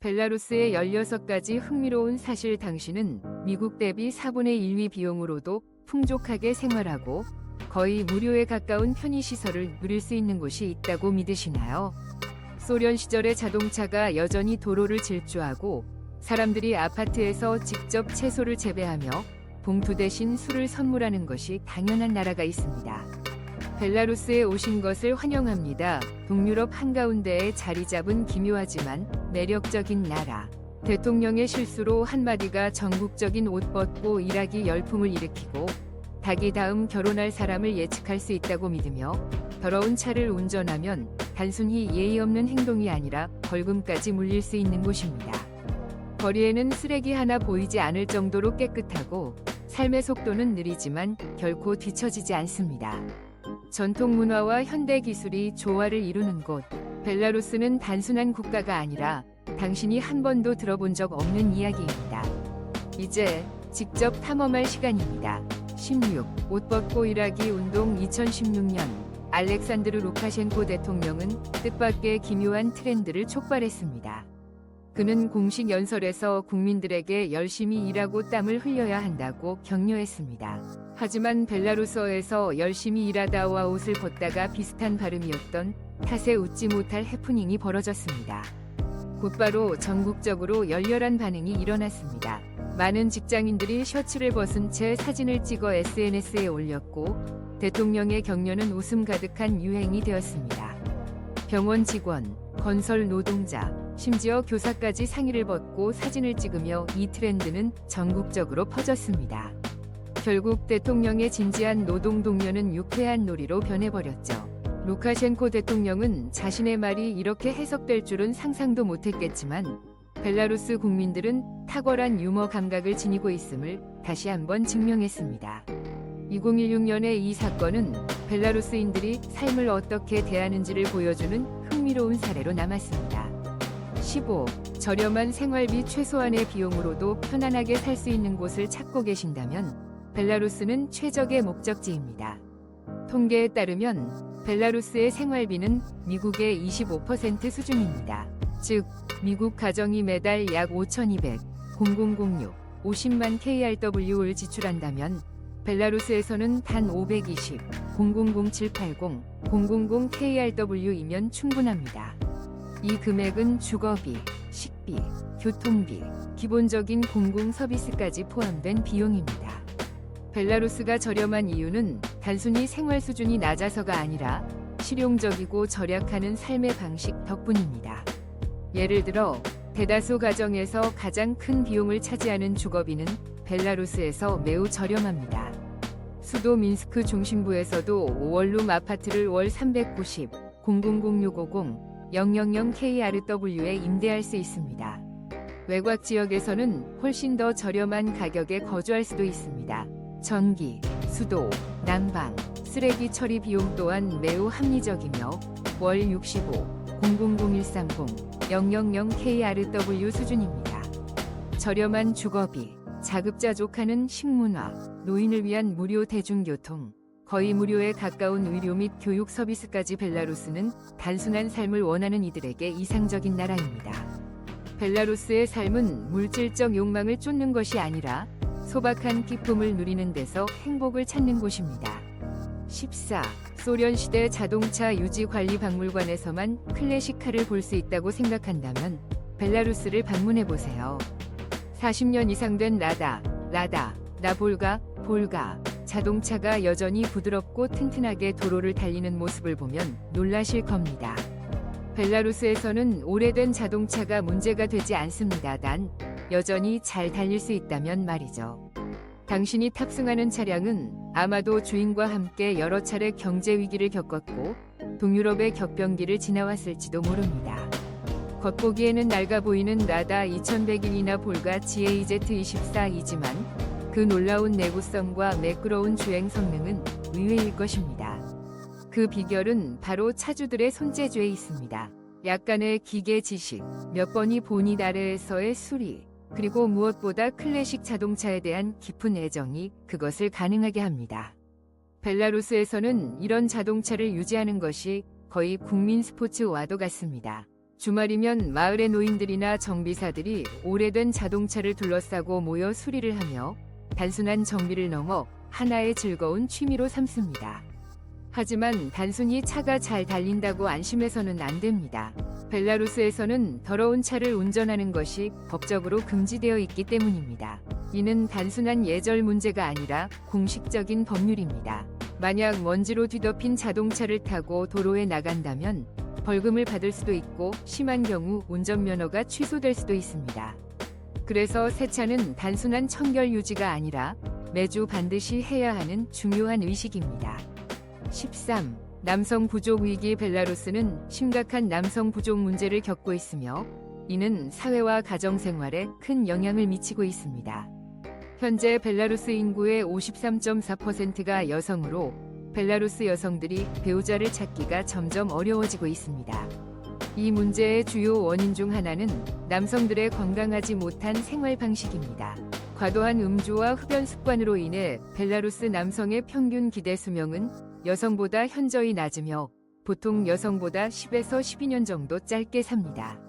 벨라루스의 16가지 흥미로운 사실. 당신은 미국 대비 4분의 1위 비용으로도 풍족하게 생활하고 거의 무료에 가까운 편의시설을 누릴 수 있는 곳이 있다고 믿으시나요? 소련 시절의 자동차가 여전히 도로를 질주하고 사람들이 아파트에서 직접 채소를 재배하며 봉투 대신 술을 선물하는 것이 당연한 나라가 있습니다. 벨라루스에 오신 것을 환영합니다. 동유럽 한가운데에 자리 잡은 기묘하지만 매력적인 나라. 대통령의 실수로 한마디가 전국적인 옷 벗고 일하기 열풍을 일으키고 닭이 다음 결혼할 사람을 예측할 수 있다고 믿으며 더러운 차를 운전하면 단순히 예의 없는 행동이 아니라 벌금까지 물릴 수 있는 곳입니다. 거리에는 쓰레기 하나 보이지 않을 정도로 깨끗하고 삶의 속도는 느리지만 결코 뒤처지지 않습니다. 전통 문화와 현대 기술이 조화를 이루는 곳. 벨라루스는 단순한 국가가 아니라 당신이 한 번도 들어본 적 없는 이야기입니다. 이제 직접 탐험할 시간입니다. 16. 옷 벗고 일하기 운동. 2016년 알렉산드르 루카셴코 대통령은 뜻밖의 기묘한 트렌드를 촉발했습니다. 그는 공식 연설에서 국민들에게 열심히 일하고 땀을 흘려야 한다고 격려했습니다. 하지만 벨라루스어에서 열심히 일하다와 옷을 벗다가 비슷한 발음이었던 탓에 웃지 못할 해프닝이 벌어졌습니다. 곧바로 전국적으로 열렬한 반응이 일어났습니다. 많은 직장인들이 셔츠를 벗은 채 사진을 찍어 SNS에 올렸고 대통령의 격려는 웃음 가득한 유행이 되었습니다. 병원 직원, 건설 노동자, 심지어 교사까지 상의를 벗고 사진을 찍으며 이 트렌드는 전국적으로 퍼졌습니다. 결국 대통령의 진지한 노동 독려는 유쾌한 놀이로 변해버렸죠. 루카셴코 대통령은 자신의 말이 이렇게 해석될 줄은 상상도 못했겠지만 벨라루스 국민들은 탁월한 유머 감각을 지니고 있음을 다시 한번 증명했습니다. 2016년의 이 사건은 벨라루스인들이 삶을 어떻게 대하는지를 보여주는 흥미로운 사례로 남았습니다. 15. 저렴한 생활비. 최소한의 비용으로도 편안하게 살 수 있는 곳을 찾고 계신다면 벨라루스는 최적의 목적지입니다. 통계에 따르면 벨라루스의 생활비는 미국의 25% 수준입니다. 즉, 미국 가정이 매달 약 5,200,006, 50만 KRW를 지출한다면 벨라루스에서는 단 520, 000,780, 000 KRW이면 충분합니다. 이 금액은 주거비, 식비, 교통비, 기본적인 공공 서비스까지 포함된 비용입니다. 벨라루스가 저렴한 이유는 단순히 생활 수준이 낮아서가 아니라 실용적이고 절약하는 삶의 방식 덕분입니다. 예를 들어 대다수 가정에서 가장 큰 비용을 차지하는 주거비는 벨라루스에서 매우 저렴합니다. 수도 민스크 중심부에서도 원룸 아파트를 월 390, 000,650, 000 KRW에 임대할 수 있습니다. 외곽 지역에서는 훨씬 더 저렴한 가격에 거주할 수도 있습니다. 전기, 수도, 난방, 쓰레기 처리 비용 또한 매우 합리적이며 월 65, 000,130, 000 KRW 수준입니다. 저렴한 주거비, 자급자족하는 식문화, 노인을 위한 무료 대중교통, 거의 무료에 가까운 의료 및 교육 서비스까지. 벨라루스는 단순한 삶을 원하는 이들에게 이상적인 나라입니다. 벨라루스의 삶은 물질적 욕망을 쫓는 것이 아니라 소박한 기쁨을 누리는 데서 행복을 찾는 곳입니다. 14. 소련 시대 자동차 유지 관리 박물관에서만 클래식카를 볼 수 있다고 생각한다면 벨라루스를 방문해 보세요. 40년 이상 된 라다, 볼가 자동차가 여전히 부드럽고 튼튼하게 도로를 달리는 모습을 보면 놀라실 겁니다. 벨라루스에서는 오래된 자동차가 문제가 되지 않습니다. 단 여전히 잘 달릴 수 있다면 말이죠. 당신이 탑승하는 차량은 아마도 주인과 함께 여러 차례 경제 위기를 겪었고 동유럽의 격변기를 지나왔을지도 모릅니다. 겉보기에는 낡아 보이는 라다 2101이나 볼가 GAZ24이지만 그 놀라운 내구성과 매끄러운 주행 성능은 의외일 것입니다. 그 비결은 바로 차주들의 손재주에 있습니다. 약간의 기계 지식, 몇 번이 보닛 아래에서의 수리, 그리고 무엇보다 클래식 자동차에 대한 깊은 애정이 그것을 가능하게 합니다. 벨라루스에서는 이런 자동차를 유지하는 것이 거의 국민 스포츠와도 같습니다. 주말이면 마을의 노인들이나 정비사들이 오래된 자동차를 둘러싸고 모여 수리를 하며 단순한 정비를 넘어 하나의 즐거운 취미로 삼습니다. 하지만 단순히 차가 잘 달린다고 안심해서는 안 됩니다. 벨라루스에서는 더러운 차를 운전하는 것이 법적으로 금지되어 있기 때문입니다. 이는 단순한 예절 문제가 아니라 공식적인 법률입니다. 만약 먼지로 뒤덮인 자동차를 타고 도로에 나간다면 벌금을 받을 수도 있고 심한 경우 운전면허가 취소될 수도 있습니다. 그래서 세차는 단순한 청결 유지가 아니라 매주 반드시 해야 하는 중요한 의식입니다. 13. 남성 부족 위기. 벨라루스는 심각한 남성 부족 문제를 겪고 있으며 이는 사회와 가정 생활에 큰 영향을 미치고 있습니다. 현재 벨라루스 인구의 53.4%가 여성으로 벨라루스 여성들이 배우자를 찾기가 점점 어려워지고 있습니다. 이 문제의 주요 원인 중 하나는 남성들의 건강하지 못한 생활 방식입니다. 과도한 음주와 흡연 습관으로 인해 벨라루스 남성의 평균 기대 수명은 여성보다 현저히 낮으며 보통 여성보다 10에서 12년 정도 짧게 삽니다.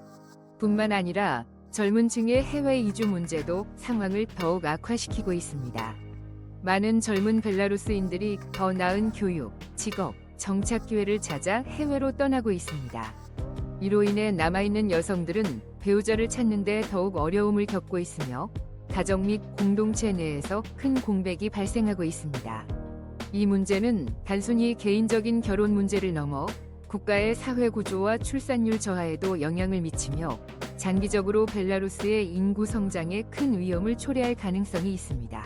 뿐만 아니라 젊은 층의 해외 이주 문제도 상황을 더욱 악화시키고 있습니다. 많은 젊은 벨라루스인들이 더 나은 교육, 직업, 정착 기회를 찾아 해외로 떠나고 있습니다. 이로 인해 남아있는 여성들은 배우자를 찾는 데 더욱 어려움을 겪고 있으며 가정 및 공동체 내에서 큰 공백이 발생하고 있습니다. 이 문제는 단순히 개인적인 결혼 문제를 넘어 국가의 사회 구조와 출산율 저하에도 영향을 미치며 장기적으로 벨라루스의 인구 성장에 큰 위험을 초래할 가능성이 있습니다.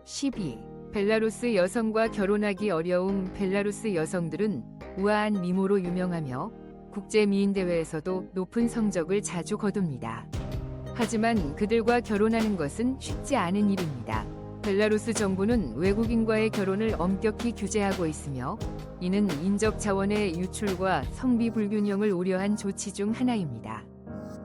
12. 벨라루스 여성과 결혼하기 어려움. 벨라루스 여성들은 우아한 미모로 유명하며 국제 미인 대회에서도 높은 성적을 자주 거둡니다. 하지만 그들과 결혼하는 것은 쉽지 않은 일입니다. 벨라루스 정부는 외국인과의 결혼을 엄격히 규제하고 있으며 이는 인적 자원의 유출과 성비 불균형을 우려한 조치 중 하나입니다.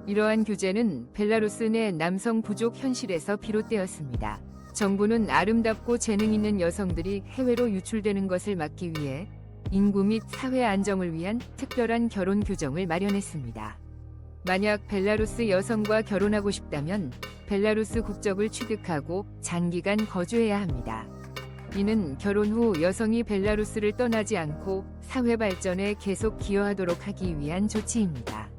이러한 규제는 벨라루스 내 남성 부족 현실에서 비롯되었습니다. 정부는 아름답고 재능 있는 여성들이 해외로 유출되는 것을 막기 위해 인구 및 사회 안정을 위한 특별한 결혼 규정을 마련했습니다. 만약 벨라루스 여성과 결혼하고 싶다면 벨라루스 국적을 취득하고 장기간 거주해야 합니다. 이는 결혼 후 여성이 벨라루스를 떠나지 않고 사회 발전에 계속 기여하도록 하기 위한 조치입니다.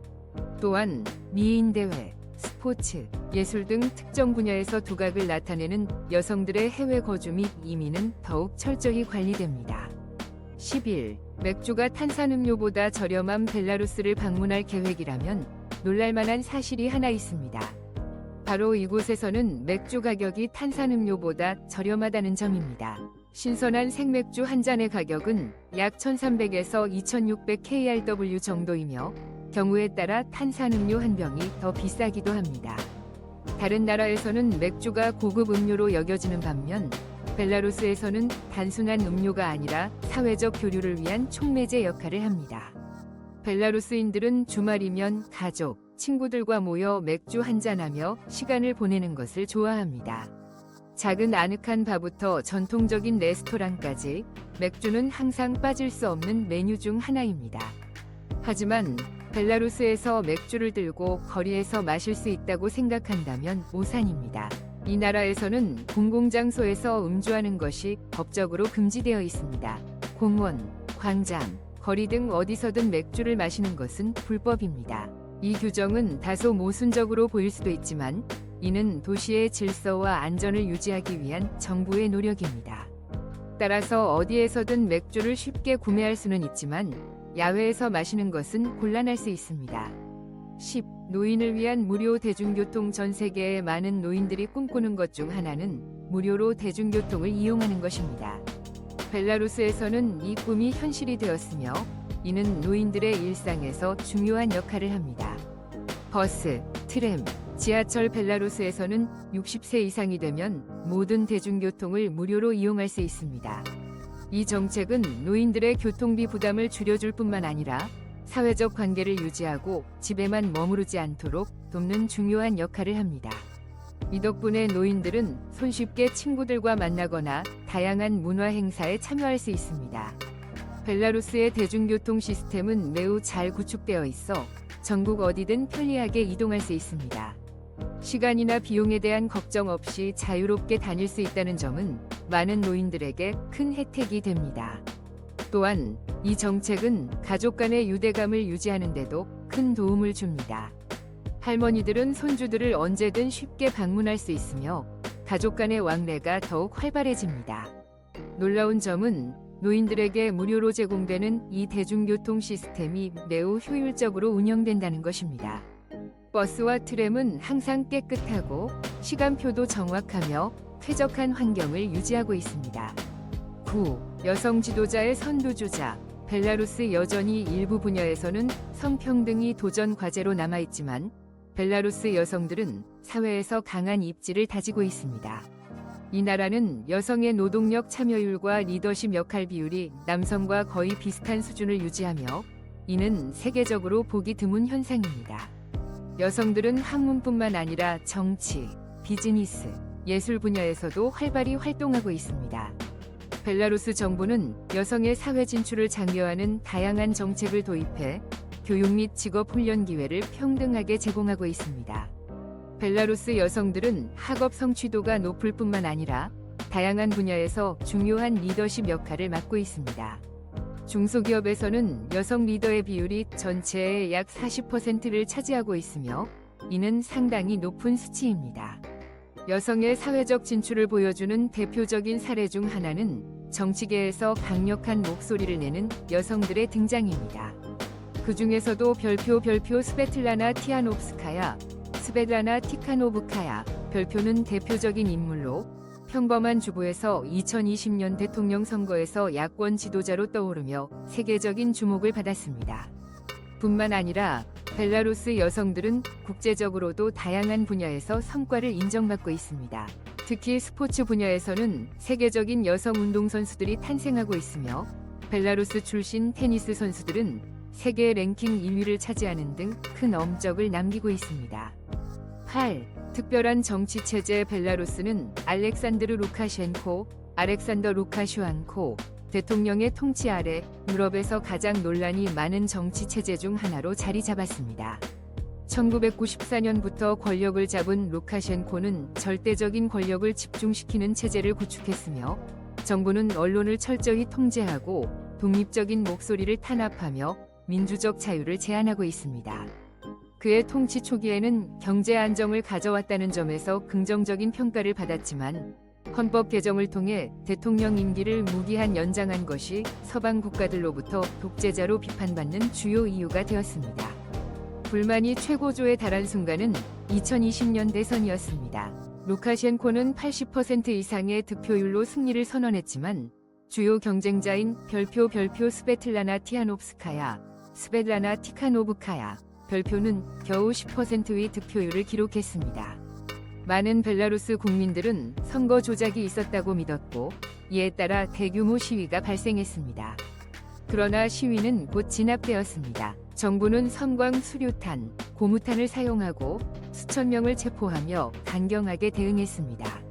또한 미인 대회, 스포츠, 예술 등 특정 분야에서 두각을 나타내는 여성들의 해외 거주 및 이민은 더욱 철저히 관리됩니다. 11. 맥주가 탄산음료보다 저렴한 벨라루스를 방문할 계획이라면 놀랄만한 사실이 하나 있습니다. 바로 이곳에서는 맥주 가격이 탄산음료보다 저렴하다는 점입니다. 신선한 생맥주 한 잔의 가격은 약 1,300에서 2,600 KRW 정도이며 경우에 따라 탄산음료 한 병이 더 비싸기도 합니다. 다른 나라에서는 맥주가 고급 음료로 여겨지는 반면 벨라루스에서는 단순한 음료가 아니라 사회적 교류를 위한 촉매제 역할을 합니다. 벨라루스인들은 주말이면 가족, 친구들과 모여 맥주 한잔하며 시간을 보내는 것을 좋아합니다. 작은 아늑한 바부터 전통적인 레스토랑까지 맥주는 항상 빠질 수 없는 메뉴 중 하나입니다. 하지만 벨라루스에서 맥주를 들고 거리에서 마실 수 있다고 생각한다면 오산입니다. 이 나라에서는 공공장소에서 음주하는 것이 법적으로 금지되어 있습니다. 공원, 광장, 거리 등 어디서든 맥주를 마시는 것은 불법입니다. 이 규정은 다소 모순적으로 보일 수도 있지만 이는 도시의 질서와 안전을 유지하기 위한 정부의 노력입니다. 따라서 어디에서든 맥주를 쉽게 구매할 수는 있지만 야외에서 마시는 것은 곤란할 수 있습니다. 10. 노인을 위한 무료 대중교통. 전 세계의 많은 노인들이 꿈꾸는 것 중 하나는 무료로 대중교통을 이용하는 것입니다. 벨라루스에서는 이 꿈이 현실이 되었으며 이는 노인들의 일상에서 중요한 역할을 합니다. 버스, 트램, 지하철. 벨라루스에서는 60세 이상이 되면 모든 대중교통을 무료로 이용할 수 있습니다. 이 정책은 노인들의 교통비 부담을 줄여줄 뿐만 아니라 사회적 관계를 유지하고 집에만 머무르지 않도록 돕는 중요한 역할을 합니다. 이 덕분에 노인들은 손쉽게 친구들과 만나거나 다양한 문화 행사에 참여할 수 있습니다. 벨라루스의 대중교통 시스템은 매우 잘 구축되어 있어 전국 어디든 편리하게 이동할 수 있습니다. 시간이나 비용에 대한 걱정 없이 자유롭게 다닐 수 있다는 점은 많은 노인들에게 큰 혜택이 됩니다. 또한 이 정책은 가족 간의 유대감을 유지하는 데도 큰 도움을 줍니다. 할머니들은 손주들을 언제든 쉽게 방문할 수 있으며 가족 간의 왕래가 더욱 활발해집니다. 놀라운 점은 노인들에게 무료로 제공되는 이 대중교통 시스템이 매우 효율적으로 운영된다는 것입니다. 버스와 트램은 항상 깨끗하고 시간표도 정확하며 쾌적한 환경을 유지하고 있습니다. 9. 여성 지도자의 선두주자. 벨라루스 여전히 일부 분야에서는 성평등이 도전 과제로 남아있지만 벨라루스 여성들은 사회에서 강한 입지를 다지고 있습니다. 이 나라는 여성의 노동력 참여율과 리더십 역할 비율이 남성과 거의 비슷한 수준을 유지하며 이는 세계적으로 보기 드문 현상입니다. 여성들은 학문뿐만 아니라 정치, 비즈니스, 예술 분야에서도 활발히 활동하고 있습니다. 벨라루스 정부는 여성의 사회 진출을 장려하는 다양한 정책을 도입해 교육 및 직업 훈련 기회를 평등하게 제공하고 있습니다. 벨라루스 여성들은 학업 성취도가 높을 뿐만 아니라 다양한 분야에서 중요한 리더십 역할을 맡고 있습니다. 중소기업에서는 여성 리더의 비율이 전체의 약 40%를 차지하고 있으며 이는 상당히 높은 수치입니다. 여성의 사회적 진출을 보여주는 대표적인 사례 중 하나는 정치계에서 강력한 목소리를 내는 여성들의 등장입니다. 그 중에서도 별표 스베틀라나 티아노브스카야, 스베틀라나 티카노브카야 별표는 대표적인 인물로 평범한 주부에서 2020년 대통령 선거에서 야권 지도자로 떠오르며 세계적인 주목을 받았습니다. 뿐만 아니라 벨라루스 여성들은 국제적으로도 다양한 분야에서 성과를 인정받고 있습니다. 특히 스포츠 분야에서는 세계적인 여성 운동선수들이 탄생하고 있으며 벨라루스 출신 테니스 선수들은 세계 랭킹 2위를 차지하는 등 큰 업적을 남기고 있습니다. 8. 특별한 정치체제. 벨라루스는 알렉산드르 알렉산더 루카슈안코 대통령의 통치 아래 유럽에서 가장 논란이 많은 정치체제 중 하나로 자리 잡았습니다. 1994년부터 권력을 잡은 루카셴코는 절대적인 권력을 집중시키는 체제를 구축했으며 정부는 언론을 철저히 통제하고 독립적인 목소리를 탄압하며 민주적 자유를 제한하고 있습니다. 그의 통치 초기에는 경제 안정을 가져왔다는 점에서 긍정적인 평가를 받았지만 헌법 개정을 통해 대통령 임기를 무기한 연장한 것이 서방 국가들로부터 독재자로 비판받는 주요 이유가 되었습니다. 불만이 최고조에 달한 순간은 2020년 대선이었습니다. 루카셴코는 80% 이상의 득표율로 승리를 선언했지만 주요 경쟁자인 별표 스베틀라나 티아노브스카야, 스베틀라나 티카노브카야 별표는 겨우 10%의 득표율을 기록했습니다. 많은 벨라루스 국민들은 선거 조작이 있었다고 믿었고 이에 따라 대규모 시위가 발생했습니다. 그러나 시위는 곧 진압되었습니다. 정부는 섬광 수류탄, 고무탄을 사용하고 수천 명을 체포하며 강경하게 대응했습니다.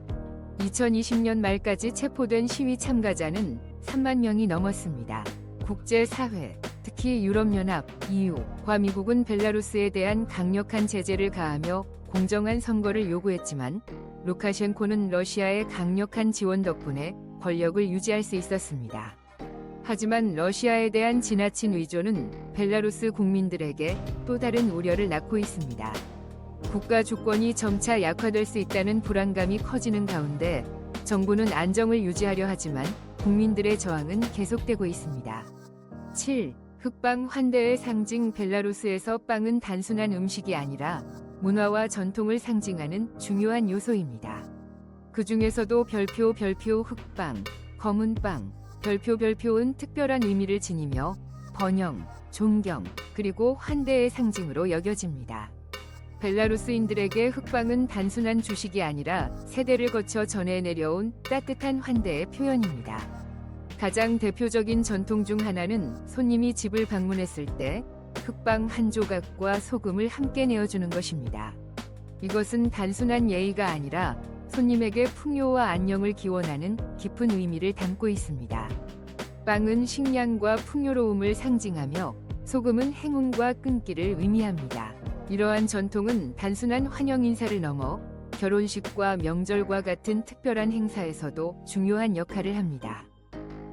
2020년 말까지 체포된 시위 참가자는 3만 명이 넘었습니다. 국제사회, 특히 유럽연합, EU와 미국은 벨라루스에 대한 강력한 제재를 가하며 공정한 선거를 요구했지만 루카셴코는 러시아의 강력한 지원 덕분에 권력을 유지할 수 있었습니다. 하지만 러시아에 대한 지나친 의존은 벨라루스 국민들에게 또 다른 우려를 낳고 있습니다. 국가 주권이 점차 약화될 수 있다는 불안감이 커지는 가운데 정부는 안정을 유지하려 하지만 국민들의 저항은 계속되고 있습니다. 7. 흑빵 환대의 상징. 벨라루스에서 빵은 단순한 음식이 아니라 문화와 전통을 상징하는 중요한 요소입니다. 그 중에서도 별표 흑빵, 검은빵, 별표은 특별한 의미를 지니며 번영, 존경, 그리고 환대의 상징으로 여겨집니다. 벨라루스인들에게 흑빵은 단순한 주식이 아니라 세대를 거쳐 전해 내려온 따뜻한 환대의 표현입니다. 가장 대표적인 전통 중 하나는 손님이 집을 방문했을 때 흑빵 한 조각과 소금을 함께 내어주는 것입니다. 이것은 단순한 예의가 아니라 손님에게 풍요와 안녕을 기원하는 깊은 의미를 담고 있습니다. 빵은 식량과 풍요로움을 상징하며 소금은 행운과 끈기를 의미합니다. 이러한 전통은 단순한 환영 인사를 넘어 결혼식과 명절과 같은 특별한 행사에서도 중요한 역할을 합니다.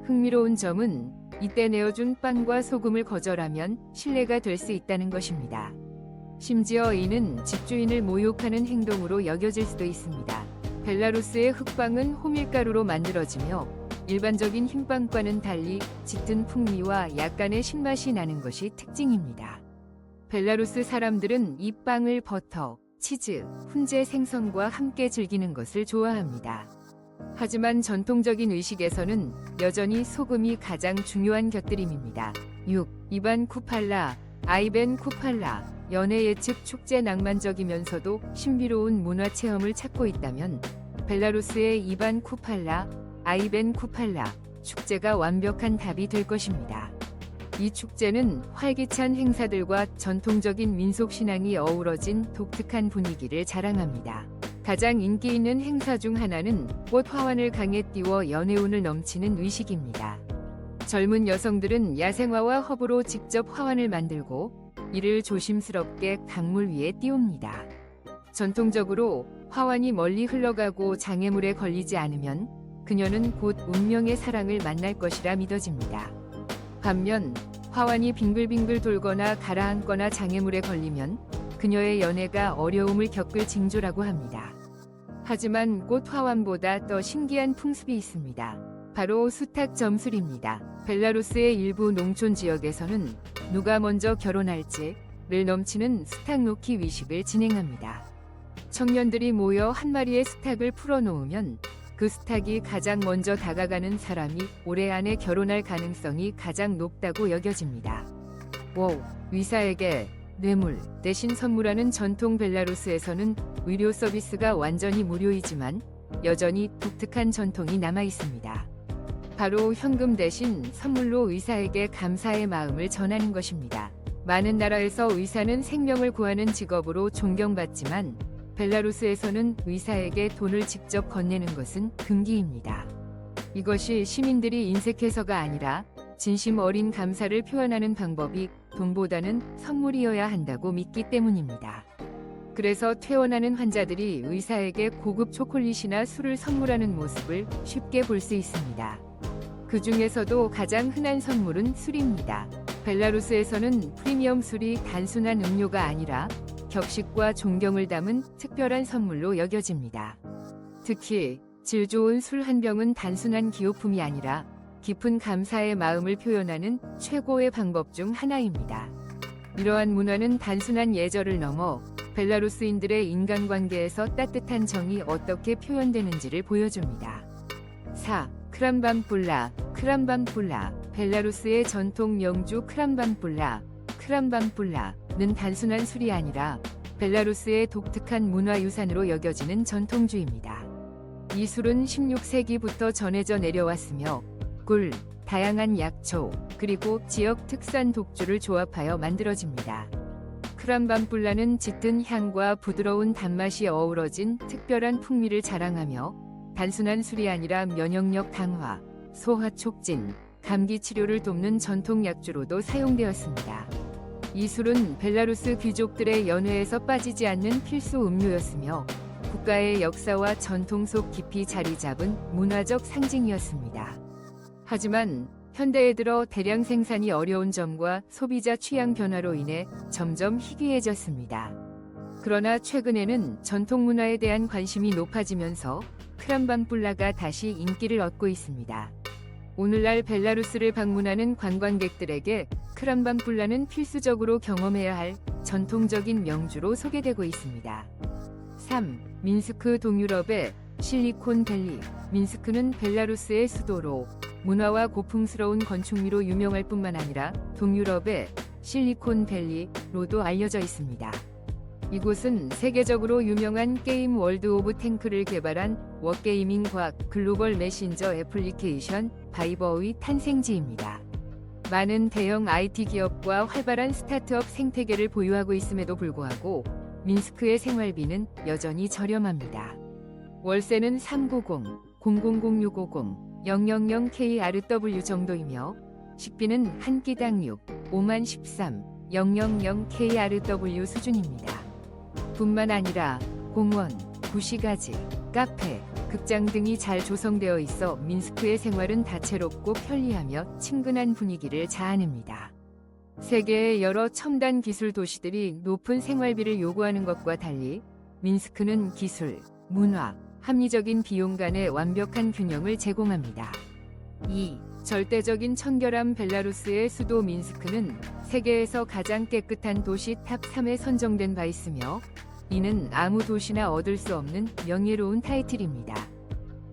흥미로운 점은 이때 내어준 빵과 소금을 거절하면 실례가 될 수 있다는 것입니다. 심지어 이는 집주인을 모욕하는 행동으로 여겨질 수도 있습니다. 벨라루스의 흑빵은 호밀가루로 만들어지며 일반적인 흰빵과는 달리 짙은 풍미와 약간의 신맛이 나는 것이 특징입니다. 벨라루스 사람들은 이 빵을 버터, 치즈, 훈제 생선과 함께 즐기는 것을 좋아합니다. 하지만 전통적인 의식에서는 여전히 소금이 가장 중요한 곁들임입니다. 6. 이반 쿠팔라, 아이벤 쿠팔라. 연애 예측 축제 낭만적이면서도 신비로운 문화 체험을 찾고 있다면 벨라루스의 이반 쿠팔라, 아이벤 쿠팔라 축제가 완벽한 답이 될 것입니다. 이 축제는 활기찬 행사들과 전통적인 민속 신앙이 어우러진 독특한 분위기를 자랑합니다. 가장 인기 있는 행사 중 하나는 꽃 화환을 강에 띄워 연애운을 넘치는 의식입니다. 젊은 여성들은 야생화와 허브로 직접 화환을 만들고 이를 조심스럽게 강물 위에 띄웁니다. 전통적으로 화환이 멀리 흘러가고 장애물에 걸리지 않으면 그녀는 곧 운명의 사랑을 만날 것이라 믿어집니다. 반면 화환이 빙글빙글 돌거나 가라앉거나 장애물에 걸리면 그녀의 연애가 어려움을 겪을 징조라고 합니다. 하지만 꽃 화환보다 더 신기한 풍습이 있습니다. 바로 수탉 점술입니다. 벨라루스의 일부 농촌 지역에서는 누가 먼저 결혼할지를 넘치는 수탉 놓기 위식을 진행합니다. 청년들이 모여 한 마리의 수탉을 풀어놓으면 그 수탉이 가장 먼저 다가가는 사람이 올해 안에 결혼할 가능성이 가장 높다고 여겨집니다. 위사에게 뇌물 대신 선물하는 전통 벨라루스에서는 의료 서비스가 완전히 무료이지만 여전히 독특한 전통이 남아 있습니다. 바로 현금 대신 선물로 의사에게 감사의 마음을 전하는 것입니다. 많은 나라에서 의사는 생명을 구하는 직업으로 존경받지만 벨라루스에서는 의사에게 돈을 직접 건네는 것은 금기입니다. 이것이 시민들이 인색해서가 아니라 진심 어린 감사를 표현하는 방법이 돈보다는 선물이어야 한다고 믿기 때문입니다. 그래서 퇴원하는 환자들이 의사에게 고급 초콜릿이나 술을 선물하는 모습을 쉽게 볼 수 있습니다. 그 중에서도 가장 흔한 선물은 술입니다. 벨라루스에서는 프리미엄 술이 단순한 음료가 아니라 격식과 존경을 담은 특별한 선물로 여겨집니다. 특히 질 좋은 술 한 병은 단순한 기호품이 아니라 깊은 감사의 마음을 표현하는 최고의 방법 중 하나입니다. 이러한 문화는 단순한 예절을 넘어 벨라루스인들의 인간관계에서 따뜻한 정이 어떻게 표현되는지를 보여줍니다. 4. 크람밤뿔라. 벨라루스의 전통 명주 크람밤뿔라는 단순한 술이 아니라 벨라루스의 독특한 문화유산으로 여겨지는 전통주입니다. 이 술은 16세기부터 전해져 내려왔으며 꿀, 다양한 약초, 그리고 지역 특산 독주를 조합하여 만들어집니다. 크람밤뿔라는 짙은 향과 부드러운 단맛이 어우러진 특별한 풍미를 자랑하며 단순한 술이 아니라 면역력 강화, 소화 촉진, 감기 치료를 돕는 전통 약주로도 사용되었습니다. 이 술은 벨라루스 귀족들의 연회에서 빠지지 않는 필수 음료였으며 국가의 역사와 전통 속 깊이 자리 잡은 문화적 상징이었습니다. 하지만 현대에 들어 대량 생산이 어려운 점과 소비자 취향 변화로 인해 점점 희귀해졌습니다. 그러나 최근에는 전통 문화에 대한 관심이 높아지면서 크람밤뿔라가 다시 인기를 얻고 있습니다. 오늘날 벨라루스를 방문하는 관광객들에게 크람밤뿔라는 필수적으로 경험해야 할 전통적인 명주로 소개되고 있습니다. 3. 민스크. 동유럽의 실리콘밸리. 민스크는 벨라루스의 수도로 문화와 고풍스러운 건축미로 유명할 뿐만 아니라 동유럽의 실리콘밸리로도 알려져 있습니다. 이곳은 세계적으로 유명한 게임 월드 오브 탱크를 개발한 워게이밍 과학 글로벌 메신저 애플리케이션 바이버의 탄생지입니다. 많은 대형 IT 기업과 활발한 스타트업 생태계를 보유하고 있음에도 불구하고 민스크의 생활비는 여전히 저렴합니다. 월세는 390, 000-650, 000KRW 정도이며 식비는 한 끼당 5만 13 000 KRW 수준입니다. 뿐만 아니라 공원, 구시가지, 카페, 극장 등이 잘 조성되어 있어 민스크의 생활은 다채롭고 편리하며 친근한 분위기를 자아냅니다. 세계의 여러 첨단 기술 도시들이 높은 생활비를 요구하는 것과 달리 민스크는 기술, 문화, 합리적인 비용 간의 완벽한 균형을 제공합니다. 2. 절대적인 청결함. 벨라루스의 수도 민스크는 세계에서 가장 깨끗한 도시 탑 3에 선정된 바 있으며 이는 아무 도시나 얻을 수 없는 명예로운 타이틀입니다.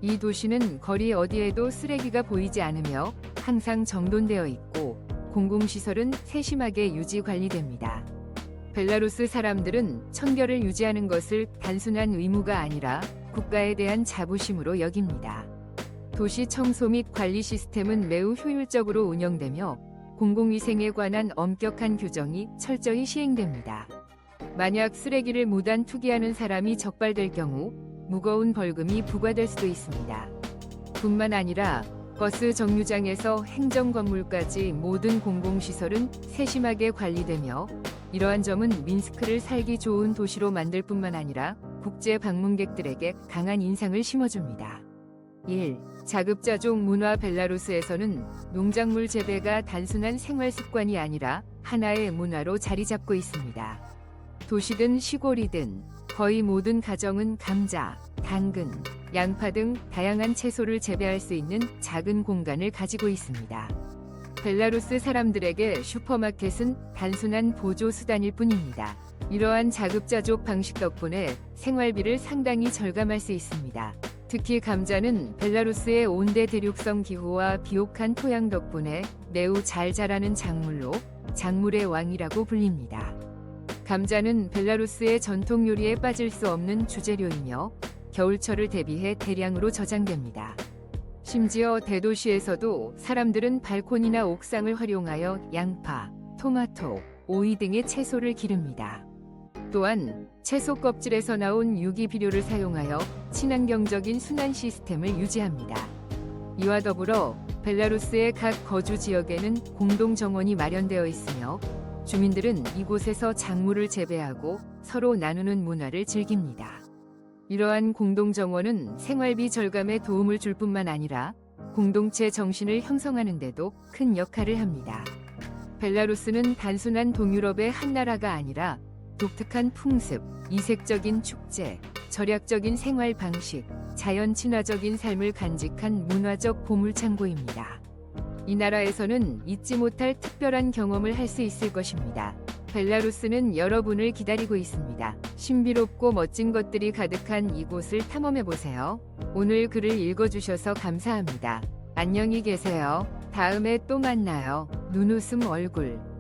이 도시는 거리 어디에도 쓰레기가 보이지 않으며 항상 정돈되어 있고 공공시설은 세심하게 유지 관리됩니다. 벨라루스 사람들은 청결을 유지하는 것을 단순한 의무가 아니라 국가에 대한 자부심으로 여깁니다. 도시 청소 및 관리 시스템은 매우 효율적으로 운영되며 공공위생에 관한 엄격한 규정이 철저히 시행됩니다. 만약 쓰레기를 무단 투기하는 사람이 적발될 경우 무거운 벌금이 부과될 수도 있습니다. 뿐만 아니라 버스 정류장에서 행정건물까지 모든 공공시설은 세심하게 관리되며 이러한 점은 민스크를 살기 좋은 도시로 만들 뿐만 아니라 국제 방문객들에게 강한 인상을 심어줍니다. 1. 자급자족 문화. 벨라루스에서는 농작물 재배가 단순한 생활 습관이 아니라 하나의 문화로 자리 잡고 있습니다. 도시든 시골이든 거의 모든 가정은 감자, 당근, 양파 등 다양한 채소를 재배할 수 있는 작은 공간을 가지고 있습니다. 벨라루스 사람들에게 슈퍼마켓은 단순한 보조 수단일 뿐입니다. 이러한 자급자족 방식 덕분에 생활비를 상당히 절감할 수 있습니다. 특히 감자는 벨라루스의 온대 대륙성 기후와 비옥한 토양 덕분에 매우 잘 자라는 작물로 작물의 왕이라고 불립니다. 감자는 벨라루스의 전통 요리에 빠질 수 없는 주재료이며 겨울철을 대비해 대량으로 저장됩니다. 심지어 대도시에서도 사람들은 발코니나 옥상을 활용하여 양파, 토마토, 오이 등의 채소를 기릅니다. 또한 채소 껍질에서 나온 유기비료를 사용하여 친환경적인 순환 시스템을 유지합니다. 이와 더불어 벨라루스의 각 거주 지역에는 공동 정원이 마련되어 있으며 주민들은 이곳에서 작물을 재배하고 서로 나누는 문화를 즐깁니다. 이러한 공동 정원은 생활비 절감에 도움을 줄 뿐만 아니라 공동체 정신을 형성하는 데도 큰 역할을 합니다. 벨라루스는 단순한 동유럽의 한 나라가 아니라 독특한 풍습, 이색적인 축제, 절약적인 생활 방식, 자연 친화적인 삶을 간직한 문화적 보물창고입니다. 이 나라에서는 잊지 못할 특별한 경험을 할 수 있을 것입니다. 벨라루스는 여러분을 기다리고 있습니다. 신비롭고 멋진 것들이 가득한 이곳을 탐험해보세요. 오늘 글을 읽어주셔서 감사합니다. 안녕히 계세요. 다음에 또 만나요. 눈웃음 얼굴.